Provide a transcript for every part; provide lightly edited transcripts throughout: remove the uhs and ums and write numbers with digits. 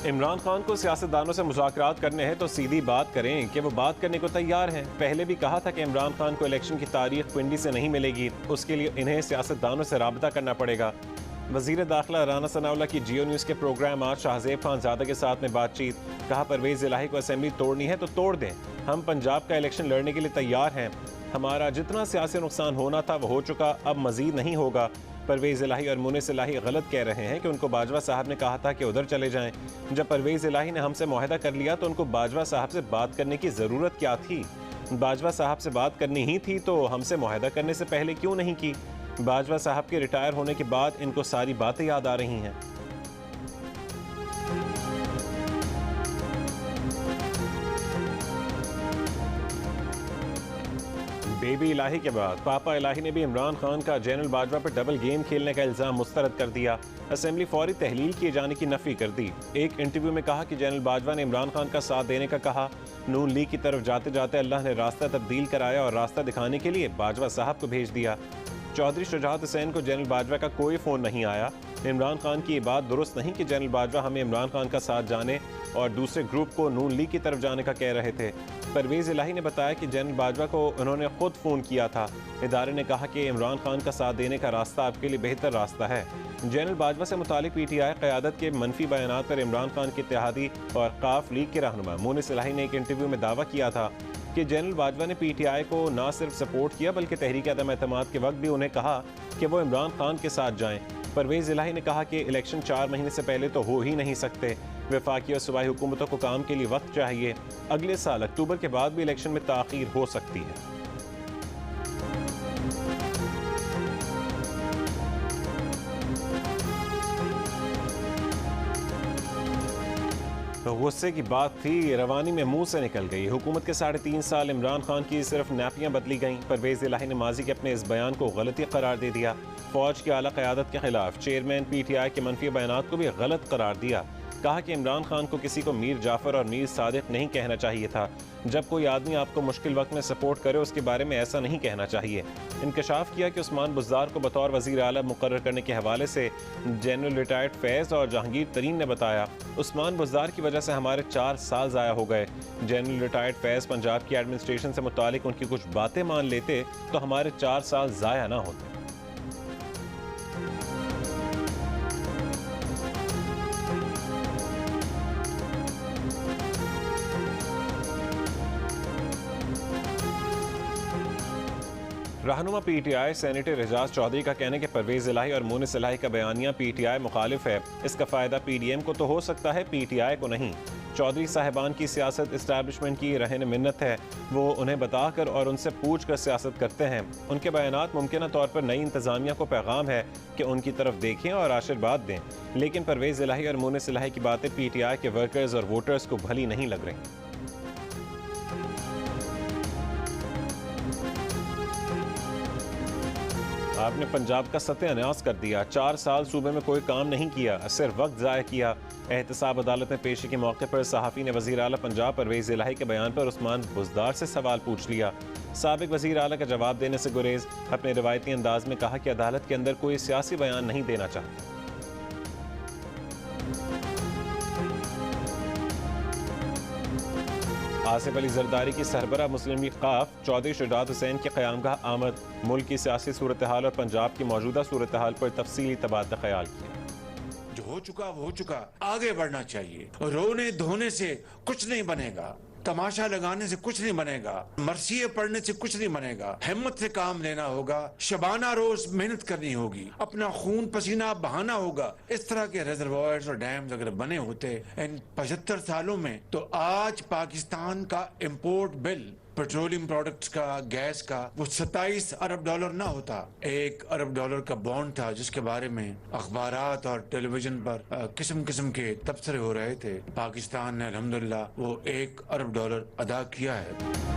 इमरान खान को सियासतदानों से मुज़ाकरात करने हैं तो सीधी बात करें कि वो बात करने को तैयार हैं। पहले भी कहा था कि इमरान खान को इलेक्शन की तारीख पिंडी से नहीं मिलेगी, उसके लिए इन्हें सियासतदानों से राबता करना पड़ेगा। वज़ीर दाखिला राना सनाउल्लाह की जियो न्यूज़ के प्रोग्राम आज शाहज़ेब खान ज़ादा के साथ में बातचीत। कहा परवेज़ इलाही को असेंबली तोड़नी है तो तोड़ दें, हम पंजाब का इलेक्शन लड़ने के लिए तैयार हैं। हमारा जितना सियासी नुकसान होना था वो हो चुका, अब मज़ीद नहीं होगा। परवेज़ इलाही और मुनिस इलाही गलत कह रहे हैं कि उनको बाजवा साहब ने कहा था कि उधर चले जाएं। जब परवेज़ इलाही ने हमसे मुआहदा कर लिया तो उनको बाजवा साहब से बात करने की ज़रूरत क्या थी? बाजवा साहब से बात करनी ही थी तो हमसे मुआहदा करने से पहले क्यों नहीं की? बाजवा साहब के रिटायर होने के बाद इनको सारी बातें याद आ रही हैं। बेबी इलाही के बाद पापा इलाही ने भी इमरान खान का जनरल बाजवा पर डबल गेम खेलने का इल्ज़ाम मुस्तरद कर दिया। असेंबली फौरी तहलील किए जाने की नफी कर दी। एक इंटरव्यू में कहा कि जनरल बाजवा ने इमरान खान का साथ देने का कहा। नून लीग की तरफ जाते जाते अल्लाह ने रास्ता तब्दील कराया और रास्ता दिखाने के लिए बाजवा साहब को भेज दिया। चौधरी शुजात हुसैन को जनरल बाजवा का कोई फ़ोन नहीं आया। इमरान खान की ये बात दुरुस्त नहीं कि जनरल बाजवा हमें इमरान खान का साथ जाने और दूसरे ग्रुप को नून लीग की तरफ जाने का कह रहे थे। परवेज़ इलाही ने बताया कि जनरल बाजवा को उन्होंने खुद फ़ोन किया था। इदारे ने कहा कि इमरान खान का साथ देने का रास्ता आपके लिए बेहतर रास्ता है। जनरल बाजवा से मुतालिक PTI क़यादत के मनफी बयानात पर इमरान खान के इत्तेहादी और काफ लीग के रहनुमा मुनिस इलाही ने एक इंटरव्यू में दावा किया था कि जनरल बाजवा ने PTI को न सिर्फ सपोर्ट किया बल्कि तहरीक अदम एतमाद के वक्त भी उन्हें कहा कि वो इमरान खान के साथ जाएं। परवेज़ इलाही ने कहा कि इलेक्शन 4 महीने से पहले तो हो ही नहीं सकते। वफाकी और सूबाई हुकूमतों को काम के लिए वक्त चाहिए। अगले साल अक्टूबर के बाद भी इलेक्शन में ताख़ीर हो सकती है। गुस्से की बात थी, रवानी में मुंह से निकल गई। हुकूमत के 3.5 साल इमरान खान की सिर्फ नैपियां बदली गईं। परवेज़ इलाही ने माजी के अपने इस बयान को गलती करार दे दिया। फौज की आला क़यादत के खिलाफ चेयरमैन PTI के मनफी बयानात को भी गलत करार दिया। कहा कि इमरान खान को किसी को मीर जाफ़र और मीर सादिक नहीं कहना चाहिए था। जब कोई आदमी आपको मुश्किल वक्त में सपोर्ट करे उसके बारे में ऐसा नहीं कहना चाहिए। इंकशाफ किया कि उस्मान बुज़दार को बतौर वज़ीर आला मुकर्रर करने के हवाले से जनरल रिटायर्ड फैज़ और जहांगीर तरीन ने बताया, उस्मान बुज़दार की वजह से हमारे 4 साल ज़ाया हो गए। जनरल रिटायर्ड फैज़ पंजाब की एडमिनिस्ट्रेशन से मुतालिक उनकी कुछ बातें मान लेते तो हमारे 4 साल ज़ाया ना होते। रहनुमा PTI सेनेटर एजाज चौधरी का कहना है कि परवेज़ इलाही और मुनिस इलाही का बयानिया PTI मुखालिफ है। इसका फ़ायदा PDM को तो हो सकता है, PTI को नहीं। चौधरी साहिबान की सियासत इस्टेब्लिशमेंट की रहन मिन्नत है। वो उन्हें बताकर और उनसे पूछ कर सियासत करते हैं। उनके बयानात मुमकिन तौर पर नई इंतज़ामिया को पैगाम है कि उनकी तरफ देखें और आशीर्वाद दें। लेकिन परवेज़ इलाही और मुनिस इलाही की बातें PTI के वर्कर्स और वोटर्स को भली नहीं लग रही। आपने पंजाब का सत्यानाश कर दिया। 4 साल सूबे में कोई काम नहीं किया, सिर्फ वक्त ज़ाया किया। एहतसाब अदालत में पेशी के मौके पर सहाफ़ी ने वज़ीर आला पंजाब परवेज़ इलाही के बयान पर उस्मान बुज़दार से सवाल पूछ लिया। साबिक वज़ीर आला का जवाब देने से गुरेज। अपने रिवायती अंदाज में कहा कि अदालत के अंदर कोई सियासी बयान नहीं देना चाहता। आसिफ अली जरदारी की सरबरा मुस्लिम लीग काफ चौधरी शुजात हुसैन की क़यामगाह आमद। मुल्क की सियासी सूरत हाल और पंजाब की मौजूदा सूरत हाल पर तफसीली तबादला ख्याल किया। जो हो चुका वो हो चुका, आगे बढ़ना चाहिए। रोने धोने से कुछ नहीं बनेगा, तमाशा लगाने से कुछ नहीं बनेगा, मरसिए पढ़ने से कुछ नहीं बनेगा। हिम्मत से काम लेना होगा, शबाना रोज मेहनत करनी होगी, अपना खून पसीना बहाना होगा। इस तरह के रिजर्वायर्स और डैम्स अगर बने होते इन 75 सालों में तो आज पाकिस्तान का इंपोर्ट बिल पेट्रोलियम प्रोडक्ट्स का, गैस का, वो 27 अरब डॉलर ना होता। 1 अरब डॉलर का बॉन्ड था जिसके बारे में अखबारात और टेलीविजन पर किस्म किस्म के तबसरे हो रहे थे। पाकिस्तान ने अल्हम्दुलिल्लाह वो 1 अरब डॉलर अदा किया है।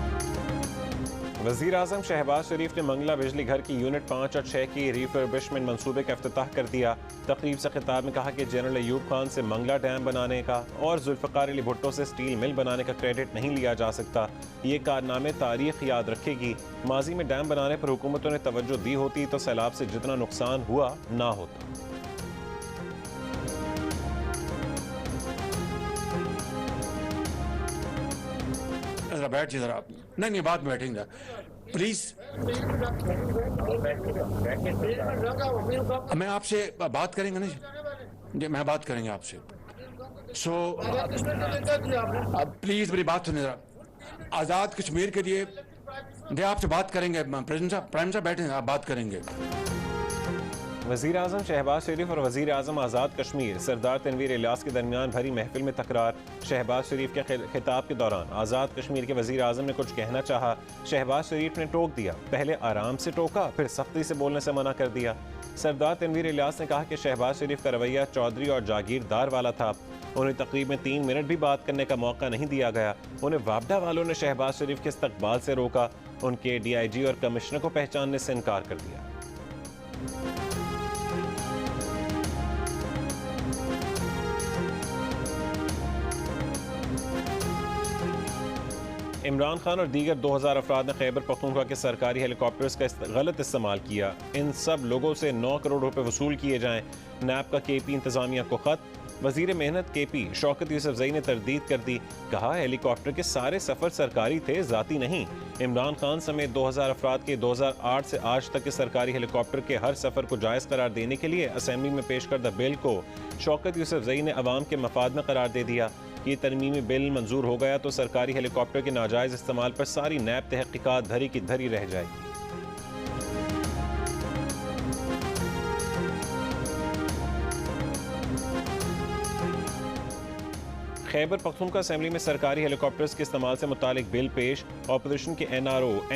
वज़ीर आज़म शहबाज शरीफ ने मंगला बिजली घर की यूनिट 5 और 6 की रिफर्बिशमेंट मनसूबे का इफ्तिताह कर दिया। तकरीब से खिताब में कहा कि जनरल अयूब खान से मंगला डैम बनाने का और जुल्फ़िकार अली भुट्टो से स्टील मिल बनाने का क्रेडिट नहीं लिया जा सकता। ये कारनामे तारीख याद रखेगी। माजी में डैम बनाने पर हुकूमतों ने तवज्जो दी होती तो सैलाब से जितना नुकसान हुआ ना होता। जरा बैठ जाइए जरा। नहीं बाद में बैठेंगे प्लीज। मैं आपसे बात करेंगे ना जी, मैं बात करेंगे आपसे। अब प्लीज मेरी बात सुनिए जरा। आजाद कश्मीर के लिए आपसे बात करेंगे। प्रेसिडेंट साहब, प्राइम साहब बैठे हैं, आप बात करेंगे। वज़ीर आज़म शहबाज शरीफ और वज़ीर आज़म आज़ाद कश्मीर सरदार तनवीर इलियास के दरमियान भरी महफिल में तकरार। शहबाज शरीफ के खिताब के दौरान आज़ाद कश्मीर के वज़ीर आज़म ने कुछ कहना चाहा, शहबाज शरीफ ने टोक दिया। पहले आराम से टोका, फिर सख्ती से बोलने से मना कर दिया। सरदार तनवीर इलियास ने कहा कि शहबाज शरीफ का रवैया चौधरी और जागीरदार वाला था। उन्हें तकरीबन 3 मिनट भी बात करने का मौका नहीं दिया गया। उन्हें वापडा वालों ने शहबाज शरीफ के इस्तकबाल से रोका। उनके DIG और कमिश्नर को पहचानने से इनकार कर दिया। इमरान खान और दीगर 2000 अफराद ने खैबर पख्तूनख्वा के सरकारी हेलीकॉप्टर्स का गलत इस्तेमाल किया। इन सब लोगों से 9 करोड़ रुपए वसूल किए जाएं। नैब का KP इंतजामिया को खत। वजीर मेहनत KP शौकत यूसुफजई ने तरदीद कर दी। कहा हेलीकॉप्टर के सारे सफर सरकारी थे, जाती नहीं। इमरान खान समेत 2000 अफराद के 2008 से आज तक के सरकारी हेलीकॉप्टर के हर सफर को जायज़ करार देने के लिए असेंबली में पेश करदा बिल को शौकत यूसुफजई ने अवाम के मफाद में करार दे दिया। ये तरमीमी बिल मंजूर हो गया तो सरकारी हेलीकॉप्टर के नाजायज़ इस्तेमाल पर सारी नैब तहकीकात धरी की धरी रह जाएगी। खैबर पख्तूनख्वा असेंबली में सरकारी हेलीकॉप्टर्स के इस्तेमाल से मुतालिक बिल पेश। ऑपोजिशन के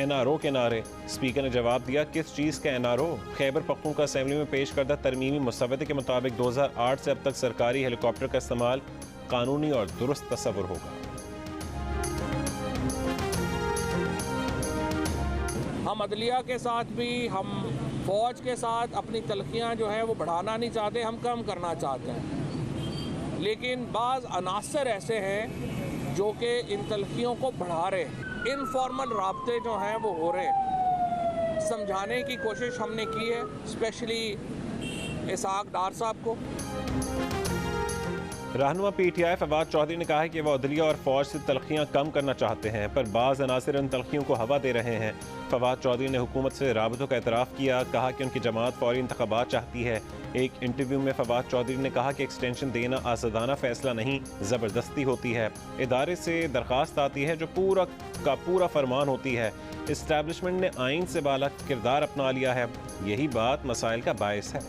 NRO के नारे। स्पीकर ने जवाब दिया, किस चीज़ का NRO? खैबर पख्तूनख्वा असेंबली में पेश करदा तरमीमी मुसव्वदे के मुताबिक 2008 से अब तक सरकारी हेलीकॉप्टर का इस्तेमाल कानूनी और दुरुस्त तस्वुर होगा। हम अदलिया के साथ भी, हम फौज के साथ अपनी तलखियाँ जो है वो बढ़ाना नहीं चाहते, हम कम करना चाहते हैं। लेकिन बाज़ अनासर ऐसे हैं जो कि इन तलखियों को बढ़ा रहे हैं। इनफॉर्मल राब्ते जो हैं वो हो रहे हैं। समझाने की कोशिश हमने की है, स्पेशली इसहाक डार साहब को। रहनुमा PTI फवाद चौधरी ने कहा है कि वह अदलिया और फौज से तलखियाँ कम करना चाहते हैं, पर बाज़ अनासर इन तलखियों को हवा दे रहे हैं। फवाद चौधरी ने हुकूमत से राबतों का एतराफ़ किया। कहा कि उनकी जमात फौरी इंतखाबात चाहती है। एक इंटरव्यू में फवाद चौधरी ने कहा कि एक्सटेंशन देना आज़ादाना फैसला नहीं, ज़बरदस्ती होती है। इदारे से दरख्वास्त आती है जो पूरा का पूरा फरमान होती है। इस्टेब्लिशमेंट ने आइन से बाला किरदार अपना लिया है, यही बात मसाइल का बायस है।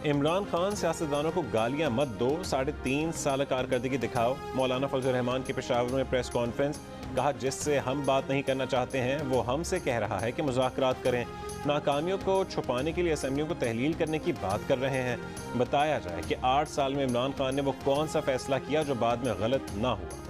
इमरान खान सियासतदानों को गालियां मत दो, 3.5 साल कारकर्दगी दिखाओ। मौलाना फजल रहमान की पेशावर में प्रेस कॉन्फ्रेंस। कहा जिससे हम बात नहीं करना चाहते हैं वो हमसे कह रहा है कि मुज़ाकरात करें। नाकामियों को छुपाने के लिए असेंबलियों को तहलील करने की बात कर रहे हैं। बताया जाए कि 8 साल में इमरान खान ने वो कौन सा फैसला किया जो बाद में गलत ना हुआ।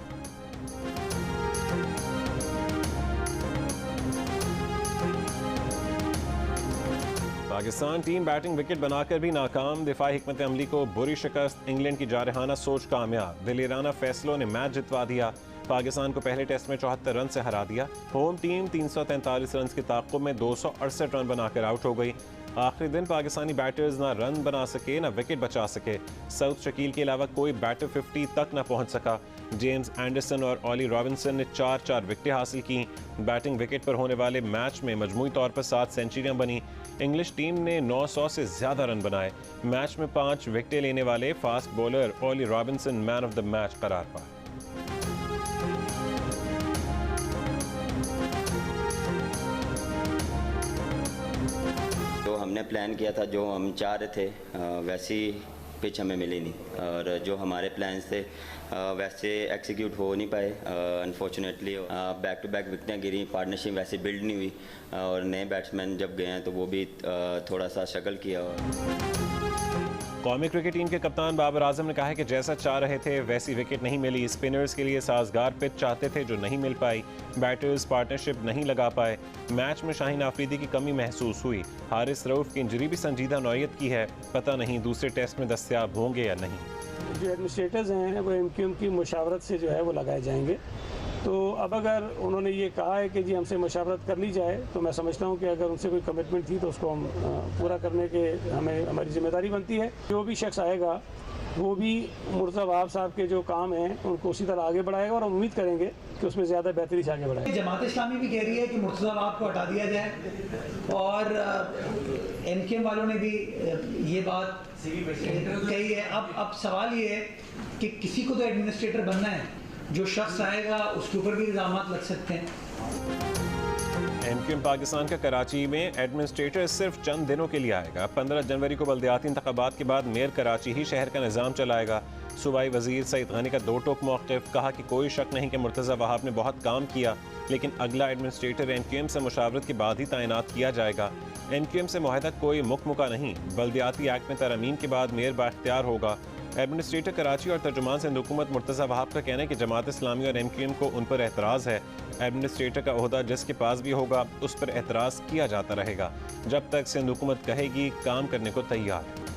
पाकिस्तान टीम बैटिंग विकेट बनाकर भी नाकाम। दिफाई हिकमत अमली को बुरी शिकस्त। इंग्लैंड की जारहाना सोच कामयाब। दिलेराना फैसलों ने मैच जितवा दिया। पाकिस्तान को पहले टेस्ट में 74 रन से हरा दिया। होम टीम 343 रन की ताक़ुब में 268 रन बनाकर आउट हो गई। आखिरी दिन पाकिस्तानी बैटर्स ना रन बना सके ना विकेट बचा सके। साउथ शकील के अलावा कोई बैटर 50 तक ना पहुंच सका। जेम्स एंडरसन और ऑली रॉबिन्सन ने 4-4 विकेटें हासिल की। बैटिंग विकेट पर होने वाले मैच में मजमूई तौर पर 7 सेंचुरियां बनी। इंग्लिश टीम ने 900 से ज़्यादा रन बनाए। मैच में 5 विकेटें लेने वाले fast bowler Ollie Robinson man of the match करार पाए। तो हमने प्लान किया था, जो हम चाह रहे थे वैसी पिच हमें मिली नहीं, और जो हमारे प्लान्स थे वैसे एग्जीक्यूट हो नहीं पाए। अनफॉर्चुनेटली बैक टू बैक विकेटें गिरी, पार्टनरशिप वैसे बिल्ड नहीं हुई, और नए बैट्समैन जब गए हैं तो वो भी थोड़ा सा स्ट्रगल किया। कौमी क्रिकेट टीम के कप्तान बाबर आजम ने कहा है कि जैसा चाह रहे थे वैसी विकेट नहीं मिली। स्पिनर्स के लिए साजगार पिच चाहते थे जो नहीं मिल पाई। बैटर्स पार्टनरशिप नहीं लगा पाए। मैच में शाहीन आफरीदी की कमी महसूस हुई। हारिस रऊफ की इंजरी भी संजीदा नौयत की है। पता नहीं दूसरे टेस्ट में दस्तयाब होंगे या नहीं। जो एडमिनिस्ट्रेटर्स हैं वो MQM की मुशावरत से जो है वो लगाए जाएंगे। तो अब अगर उन्होंने ये कहा है कि जी हमसे मशावरत कर ली जाए, तो मैं समझता हूँ कि अगर उनसे कोई कमिटमेंट थी तो उसको हम पूरा करने के हमारी जिम्मेदारी बनती है। जो भी शख्स आएगा वो भी मुर्तज़ा वहाब साहब के जो काम हैं उनको उसी तरह आगे बढ़ाएगा और हम उम्मीद करेंगे कि उसमें ज़्यादा बेहतरी से आगे बढ़ाएगा। जमात इस्लामी भी कह रही है कि मुर्तज़ा वहाब को हटा दिया जाए और MKM वालों ने भी ये बात कही है। अब सवाल ये है कि किसी को तो एडमिनिस्ट्रेटर बनना है, जो शख्स आएगा उसके ऊपर भी इल्ज़ामात लग सकते हैं। MQM पाकिस्तान का कराची में एडमिनिस्ट्रेटर सिर्फ चंद दिनों के लिए आएगा। 15 जनवरी को बल्दियाती इंतखाबात के बाद मेयर कराची ही शहर का निज़ाम चलाएगा। सूबाई वजीर सईद गनी का दो टोक मौक़िफ़, कहा कि कोई शक नहीं कि मुर्तज़ा वहाब ने बहुत काम किया, लेकिन अगला एडमिनिस्ट्रेटर MQM से मुशावरत के बाद ही तैनात किया जाएगा। MQM से मुआहदा कोई मुकमुका नहीं, बल्दियाती एक्ट में तरमीम के बाद मेयर बाख्तियार होगा। एडमिनिस्ट्रेटर कराची और तर्जुमान सिंध हुकूमत मुर्तज़ा वहाब का कहना है कि जमात इस्लामी और MQM को उन पर एतराज़ है। एडमिनिस्ट्रेटर का ओहदा जिसके पास भी होगा उस पर एतराज़ किया जाता रहेगा जब तक सिंध हुकूमत कहेगी काम करने को तैयार है।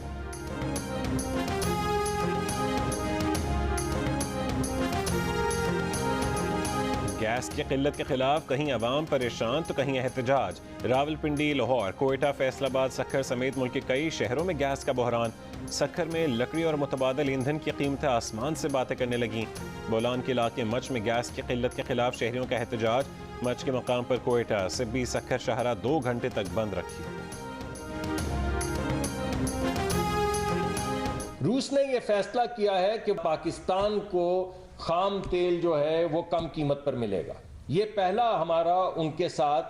गैस की किल्लत के खिलाफ कहीं अवाम परेशान तो कहीं एहतजाज। रावलपिंडी, लाहौर, कोयटा, फैसलाबाद, सक्खर समेत मुल्क के कई शहरों में गैस का बहरान। सक्खर में लकड़ी और मुतबादल ईंधन की कीमतें आसमान से बातें करने लगीं। बोलान के इलाके मच में गैस की किल्लत के खिलाफ शहरियों का एहतजाज। मच के मकाम पर कोयटा, सिब्बी, सक्खर शाहरा 2 घंटे तक बंद रखी। रूस ने यह फैसला किया है कि पाकिस्तान को खाम तेल जो है वो कम कीमत पर मिलेगा। ये पहला हमारा उनके साथ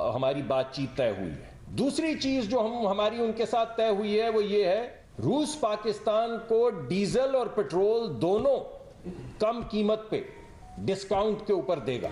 हमारी बातचीत तय हुई है। दूसरी चीज जो हमारी उनके साथ तय हुई है वो ये है, रूस पाकिस्तान को डीजल और पेट्रोल दोनों कम कीमत पे डिस्काउंट के ऊपर देगा।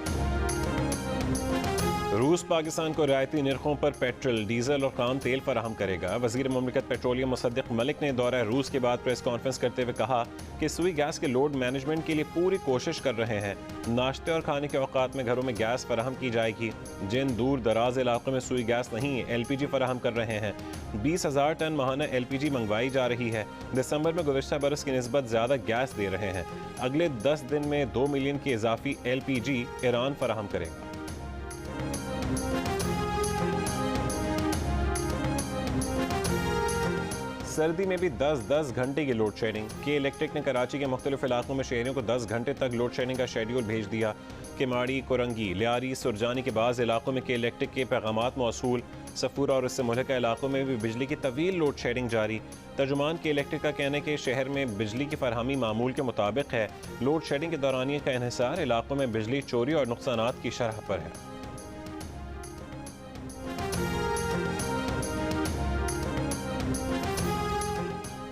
रूस पाकिस्तान को रियायती निर्खों पर पेट्रोल, डीजल और खाम तेल फराहम करेगा। वज़ीर मुमलिकत पेट्रोलियम मुसद्दिक मलिक ने दौरा रूस के बाद प्रेस कॉन्फ्रेंस करते हुए कहा कि सुई गैस के लोड मैनेजमेंट के लिए पूरी कोशिश कर रहे हैं। नाश्ते और खाने के औकात में घरों में गैस फराहम की जाएगी। जिन दूर दराज इलाकों में सुई गैस नहीं, LPG फराहम कर रहे हैं। 20,000 टन माहाना LPG मंगवाई जा रही है। दिसंबर में गुज़िश्ता बरस की निस्बत ज़्यादा गैस दे रहे हैं। अगले 10 दिन में 2 मिलियन की इजाफी LPG ईरान फराहम करेगा। सर्दी में भी 10-10 घंटे की लोड शेडिंग। के इलेक्ट्रिक ने कराची के मुख्तलिफ इलाकों में शहरियों को 10 घंटे तक लोड शेडिंग का शेड्यूल भेज दिया। किमाड़ी, कोरंगी, लियारी, सुरजानी के बाद इलाकों में के इलेक्ट्रिक के पैगामात मौसूल। सफूरा और इससे मुल्का इलाकों में भी बिजली की तवील लोड शेडिंग जारी। तर्जुमान के इलेक्ट्रिक का कहना है कि शहर में बिजली की फरहमी मामूल के मुताबिक है। लोड शेडिंग के दौरानिए का इन्हिसार इलाकों में बिजली चोरी और नुकसानात की शरह पर है।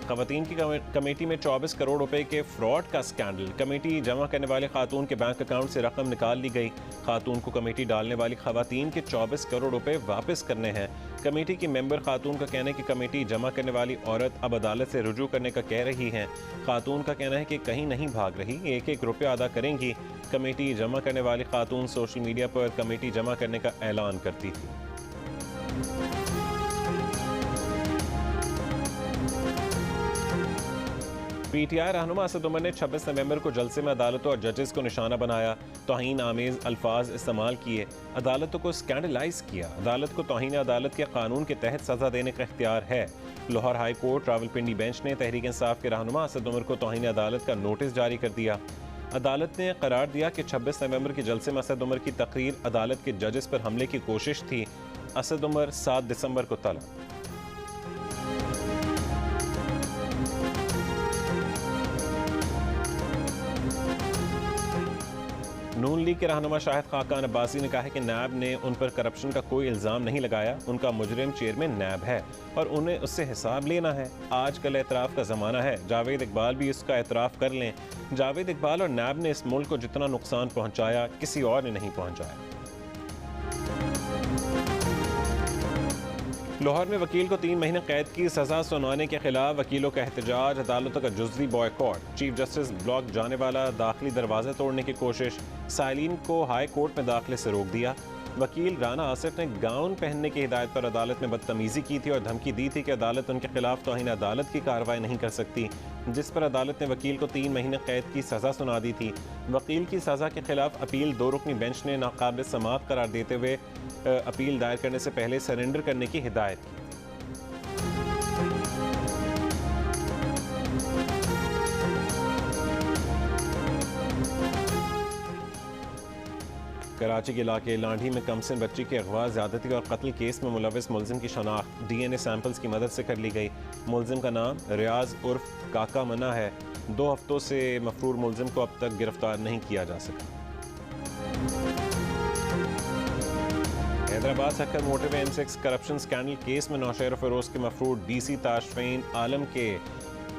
ख़वातीन की कमेटी में 24 करोड़ रुपए के फ्रॉड का स्कैंडल। कमेटी जमा करने वाले खातून के बैंक अकाउंट से रकम निकाल ली गई। खातून को कमेटी डालने वाली ख़वातीन के 24 करोड़ रुपए वापस करने हैं। कमेटी की मेंबर खातून का कहना है कि कमेटी जमा करने वाली औरत अब अदालत से रुजू करने का कह रही हैं। खातून का कहना है कि कहीं नहीं भाग रही, 1-1 रुपया अदा करेंगी। कमेटी जमा करने वाली खातून सोशल मीडिया पर कमेटी जमा करने का ऐलान करती थी। PTI रहनुमा असद उमर ने 26 नवंबर को जलसे में अदालतों और जजेस को निशाना बनाया। तौहीन आमेज अल्फाज इस्तेमाल किए, अदालतों को स्कैंडलाइज किया। अदालत को तौहीन अदालत के कानून के तहत सजा देने का इख्तियार है। Lahore high court Rawalpindi bench ने तहरीक इंसाफ के रहनुमा असद उमर को तौहीन अदालत का नोटिस जारी कर दिया। अदालत ने करार दिया कि 26 नवंबर के जलसे में असद उमर की तकरीर अदालत के जजेस पर हमले की कोशिश थी। असद उमर 7 दिसंबर को तलब। नून लीग के रहनुमा शाहिद खाकान अब्बासी ने कहा है कि नैब ने उन पर करप्शन का कोई इल्ज़ाम नहीं लगाया। उनका मुजरिम चेयरमैन नैब है और उन्हें उससे हिसाब लेना है। आजकल एतराफ़ का ज़माना है, जावेद इकबाल भी इसका एतराफ़ कर लें। जावेद इकबाल और नैब ने इस मुल्क को जितना नुकसान पहुँचाया किसी और ने नहीं पहुँचाया। लाहौर में वकील को 3 महीने कैद की सजा सुनाने के खिलाफ वकीलों का एहतजाज। अदालतों का जुज़वी बॉयकॉट। चीफ जस्टिस ब्लॉक जाने वाला दाखिली दरवाजे तोड़ने की कोशिश। साइलिन को हाई कोर्ट में दाखिले से रोक दिया। वकील राना आसिफ ने गाउन पहनने की हिदायत पर अदालत में बदतमीजी की थी और धमकी दी थी कि अदालत उनके खिलाफ तौहीन अदालत की कार्रवाई नहीं कर सकती, जिस पर अदालत ने वकील को 3 महीने कैद की सज़ा सुना दी थी। वकील की सज़ा के खिलाफ अपील 2 रुकनी बेंच ने नाकाबिल समाअत करार देते हुए अपील दायर करने से पहले सरेंडर करने की हिदायत की। कराची के इलाके लांढी में कमसिन बच्ची के अगवा, ज़्यादती और कत्ल केस में मुलविस मुलजिम की शनाख्त DNA सैंपल्स की मदद से कर ली गई। मुलजिम का नाम रियाज उर्फ काका मना है। 2 हफ्तों से मफरूर मुलजिम को अब तक गिरफ्तार नहीं किया जा सका। Hyderabad Sukkur motorway M6 corruption scandal case में नौशेर फिरोज के मफरूर DC ताशफीन आलम के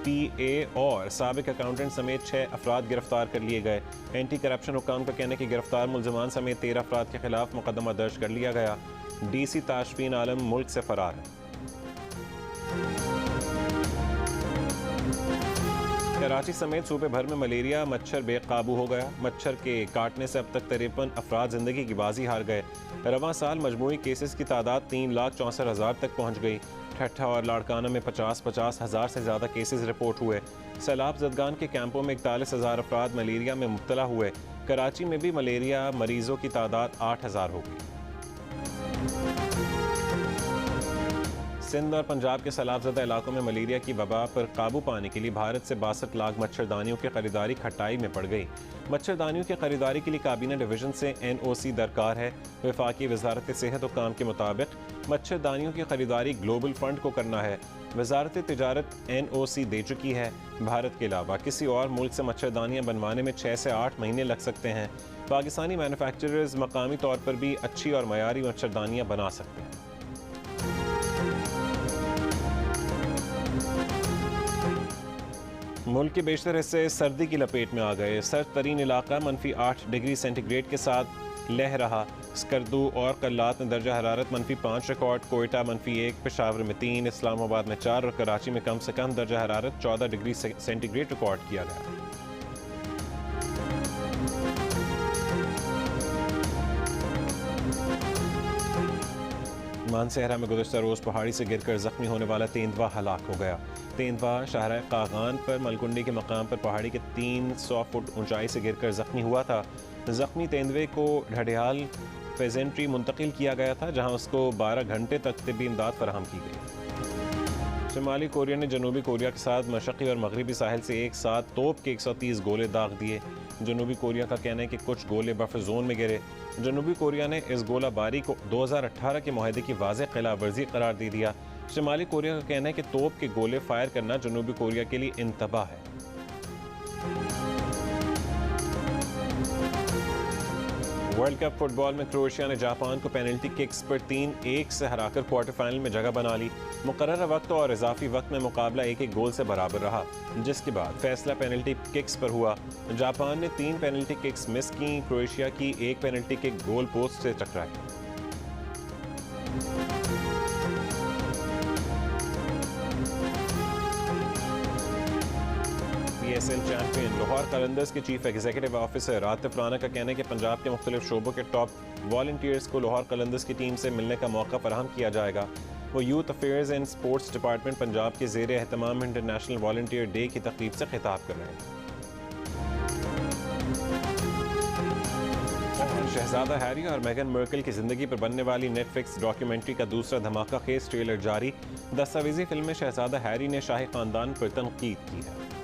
PA और साबिक अकाउंटेंट समेत 6 अफराद गिरफ्तार कर लिए गए। एंटी करप्शन हुकाम का कहना है कि गिरफ्तार मुलजमान समेत 13 अफराद के खिलाफ मुकदमा दर्ज कर लिया गया। DC ताशफीन आलम मुल्क से फरार है। कराची समेत सूबे भर में मलेरिया मच्छर बेकाबू हो गया। मच्छर के काटने से अब तक 53 अफराद जिंदगी की बाजी हार गए। रवां साल मजमूई केसेस की तादाद 3,64,000 तक पहुँच गई। ठट्ठा और लाड़काना में 50 हज़ार से ज़्यादा केसेस रिपोर्ट हुए। सैलाब जदगान के कैंपों में 41,000 अफराद मलेरिया में मुब्तला हुए। कराची में भी मलेरिया मरीजों की तादाद 8,000 हो गई। सिंध और पंजाब के सैलाबज़दा इलाकों में मलेरिया की वबा पर काबू पाने के लिए भारत से 62 लाख मच्छरदानियों की खरीदारी खटाई में पड़ गई। मच्छरदानियों की खरीदारी के लिए काबीना डिवीजन से NOC दरकार है। वफाकी वजारत सेहत हुकाम के मुताबिक मच्छरदानियों की खरीदारी ग्लोबल फंड को करना है। वजारत तिजारत NOC दे चुकी है। भारत के अलावा किसी और मुल्क से मच्छरदानियाँ बनवाने में 6 से 8 महीने लग सकते हैं। पाकिस्तानी मैन्युफैक्चरर्स मकामी तौर पर भी अच्छी और मयारी मच्छरदानियाँ बना सकते हैं। मुल्क के बेशतर हिस्से सर्दी की लपेट में आ गए। सर्द तरीन इलाका -8 डिग्री सेंटीग्रेड के साथ लह रहा। स्कर्दू और कल्लात में दर्जा हरारत -5 रिकॉर्ड। कोयटा -1, पेशावर में 3, इस्लामाबाद में 4 और कराची में कम से कम दर्जा हरारत 14 डिग्री सेंटीग्रेड रिकॉर्ड किया गया। मानसहरा में गुज़श्ता रोज़ पहाड़ी से गिरकर जख्मी होने वाला तेंदुआ हलाक हो गया। तेंदुआ शाहराह कागान पर मलकुंडी के मकाम पर पहाड़ी के 300 फुट ऊंचाई से गिरकर जख्मी हुआ था। जख्मी तेंदुए को ढडियाल पेजेंट्री मुंतकिल किया गया था, जहां उसको 12 घंटे तक तिब्बी इमदाद फराहम की गई। शुमाली कोरिया ने जनूबी कोरिया के साथ मशरक़ी और मगरबी साहिल से एक साथ तोप के 130 गोले दाग दिए। जनूबी कोरिया का कहना है कि कुछ गोले बफर जोन में गिरे। जनूबी कोरिया ने इस गोलाबारी को 2018 के मुआहदे की वाज़ेह खिलाफ वर्जी करार दे दिया। शुमाली कोरिया का कहना है कि तोप के गोले फायर करना जनूबी कोरिया के लिए इंतबा है। वर्ल्ड कप फुटबॉल में क्रोएशिया ने जापान को पेनल्टी किक्स पर 3-1 से हराकर क्वार्टर फाइनल में जगह बना ली। मुकर्रर वक्त और इजाफी वक्त में मुकाबला 1-1 गोल से बराबर रहा, जिसके बाद फैसला पेनल्टी किक्स पर हुआ। जापान ने 3 पेनल्टी किक्स मिस की। क्रोएशिया की 1 पेनल्टी किक गोल पोस्ट से टकराई। PSL चैंपियन लाहौर कलंदर्स के chief executive officer Atif Rana का कहना है कि पंजाब के मुख्तलिफ शोबों के टॉप वॉलंटियर्स को लाहौर कलंदर्स की टीम से मिलने का मौका फराहम किया जाएगा। वो youth affairs and sports department Punjab के ज़ेर एहतमाम इंटरनेशनल वॉलंटियर डे की तकरीब से खिताब कर रहे हैं। शहजादा हैरी और मेगन मर्कल की जिंदगी पर बनने वाली नेटफ्लिक्स डॉक्यूमेंट्री का दूसरा धमाका खेज ट्रेलर जारी। दस्तावेजी फिल्म में शहजादा हैरी ने शाही खानदान पर तनकीद की है।